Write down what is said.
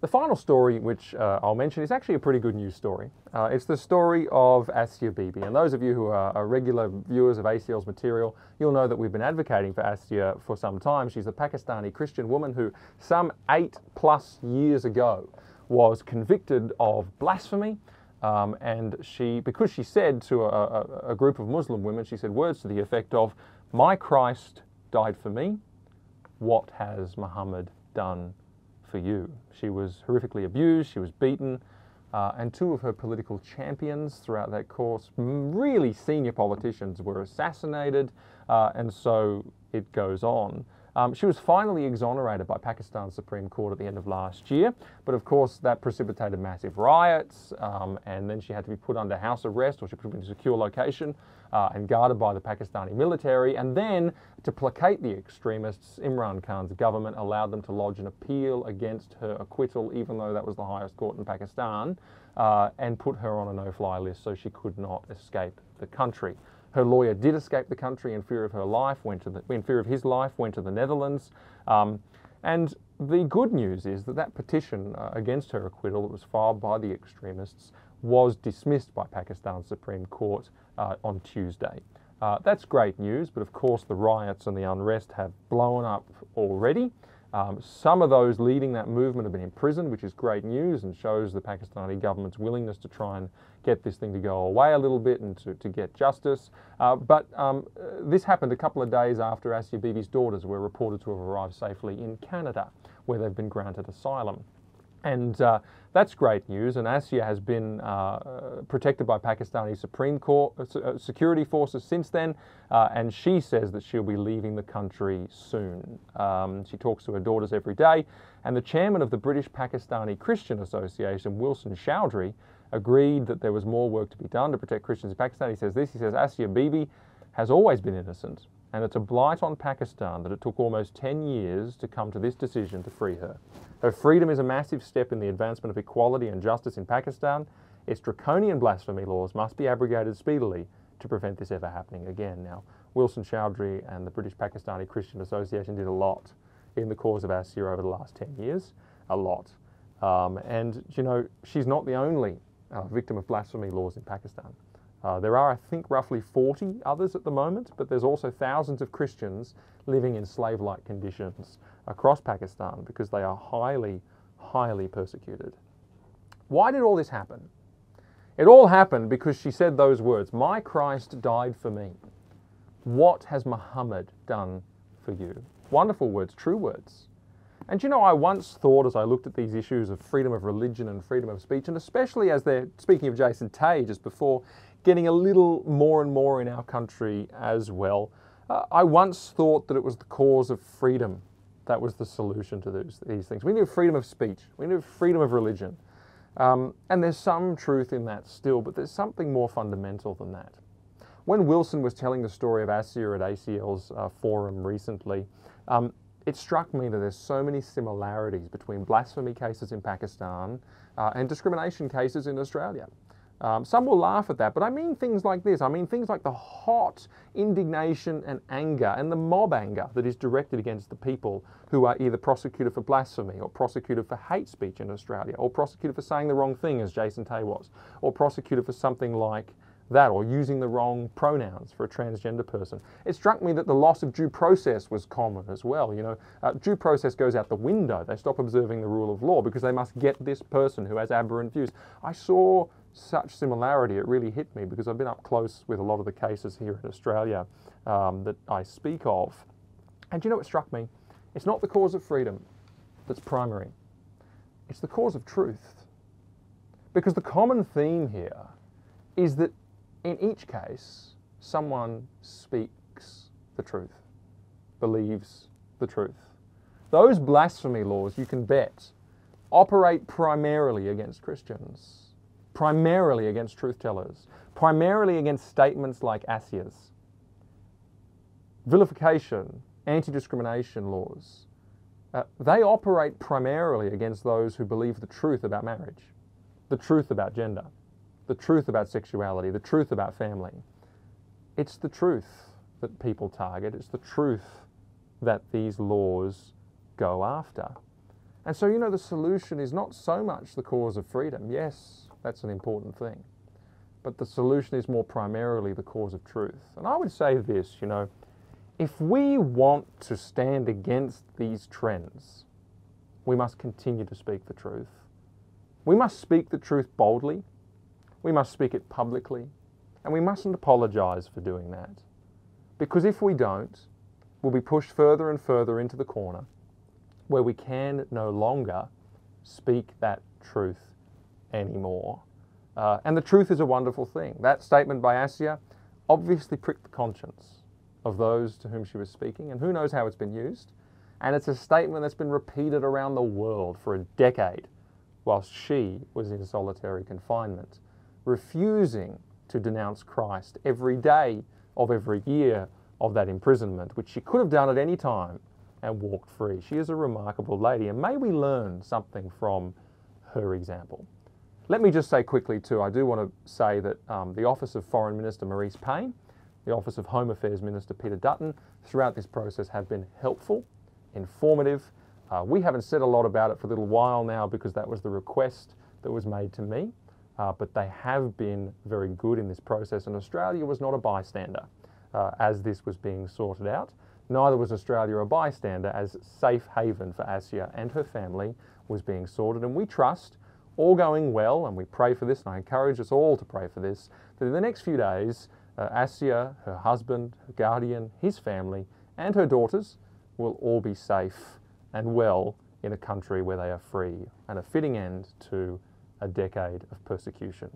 The final story, which I'll mention, is actually a pretty good news story. It's the story of Bibi. And those of you who are regular viewers of ACL's material, you'll know that we've been advocating for Assia for some time. She's a Pakistani Christian woman who, some 8+ years ago, was convicted of blasphemy. And because she said to a group of Muslim women, she said words to the effect of, "My Christ died for me. What has Muhammad done for you?" She was horrifically abused, she was beaten, and two of her political champions throughout that course, really senior politicians, were assassinated, and so it goes on. She was finally exonerated by Pakistan's Supreme Court at the end of last year, but of course that precipitated massive riots, and then she had to be put under house arrest, or she put in a secure location and guarded by the Pakistani military. And then, to placate the extremists, Imran Khan's government allowed them to lodge an appeal against her acquittal, even though that was the highest court in Pakistan, and put her on a no-fly list so she could not escape the country. Her lawyer did escape the country in fear of her life, in fear of his life, went to the Netherlands. And the good news is that that petition against her acquittal that was filed by the extremists was dismissed by Pakistan's Supreme Court on Tuesday. That's great news, but of course the riots and the unrest have blown up already. Some of those leading that movement have been imprisoned, which is great news and shows the Pakistani government's willingness to try and get this thing to go away a little bit and to get justice. But this happened a couple of days after Assia Bibi's daughters were reported to have arrived safely in Canada, where they've been granted asylum. And that's great news, and Assia has been protected by Pakistani Supreme Court security forces since then, and she says that she'll be leaving the country soon. She talks to her daughters every day, and the chairman of the British Pakistani Christian Association, Wilson Chowdhury, agreed that there was more work to be done to protect Christians in Pakistan. He says this, he says, "Assia Bibi has always been innocent, and it's a blight on Pakistan that it took almost 10 years to come to this decision to free her. Her freedom is a massive step in the advancement of equality and justice in Pakistan. Its draconian blasphemy laws must be abrogated speedily to prevent this ever happening again." Now, Wilson Chowdhury and the British Pakistani Christian Association did a lot in the cause of Assia over the last 10 years, a lot. And, you know, she's not the only victim of blasphemy laws in Pakistan. There are, I think, roughly 40 others at the moment, but there's also thousands of Christians living in slave-like conditions across Pakistan because they are highly, highly persecuted. Why did all this happen? It all happened because she said those words, "My Christ died for me. What has Muhammad done for you?" Wonderful words, true words. And you know, I once thought, as I looked at these issues of freedom of religion and freedom of speech, and especially as they're, speaking of Jason Tay just before, getting a little more and more in our country as well, I once thought that it was the cause of freedom that was the solution to these things. We need freedom of speech. We need freedom of religion. And there's some truth in that still, but there's something more fundamental than that. When Wilson was telling the story of Assia at ACL's forum recently, it struck me that there's so many similarities between blasphemy cases in Pakistan and discrimination cases in Australia. Some will laugh at that, but I mean things like this. I mean things like the hot indignation and anger and the mob anger that is directed against the people who are either prosecuted for blasphemy or prosecuted for hate speech in Australia or prosecuted for saying the wrong thing, as Jason Tay was, or prosecuted for something like that, or using the wrong pronouns for a transgender person. It struck me that the loss of due process was common as well. You know, due process goes out the window. They stop observing the rule of law because they must get this person who has aberrant views. I saw such similarity. It really hit me because I've been up close with a lot of the cases here in Australia that I speak of. And you know what struck me? It's not the cause of freedom that's primary. It's the cause of truth. Because the common theme here is that in each case, someone speaks the truth, believes the truth. Those blasphemy laws, you can bet, operate primarily against Christians, primarily against truth tellers, primarily against statements like Assia's. Vilification, anti-discrimination laws, they operate primarily against those who believe the truth about marriage, the truth about gender, the truth about sexuality, the truth about family. It's the truth that people target. It's the truth that these laws go after. And so, you know, the solution is not so much the cause of freedom. Yes, that's an important thing. But the solution is more primarily the cause of truth. And I would say this, you know, if we want to stand against these trends, we must continue to speak the truth. We must speak the truth boldly. We must speak it publicly. And we mustn't apologise for doing that. Because if we don't, we'll be pushed further and further into the corner where we can no longer speak that truth anymore. And the truth is a wonderful thing. That statement by Assia obviously pricked the conscience of those to whom she was speaking, and who knows how it's been used. And it's a statement that's been repeated around the world for a decade whilst she was in solitary confinement, refusing to denounce Christ every day of every year of that imprisonment, which she could have done at any time and walked free. She is a remarkable lady, and may we learn something from her example. Let me just say quickly too, I do want to say that the Office of Foreign Minister Maurice Payne, the Office of Home Affairs Minister Peter Dutton, throughout this process have been helpful, informative. We haven't said a lot about it for a little while now because that was the request that was made to me, but they have been very good in this process, and Australia was not a bystander as this was being sorted out. Neither was Australia a bystander as safe haven for Assia and her family was being sorted, and we trust, all going well, and we pray for this, and I encourage us all to pray for this, that in the next few days, Assia, her husband, her guardian, his family, and her daughters will all be safe and well in a country where they are free, and a fitting end to a decade of persecution.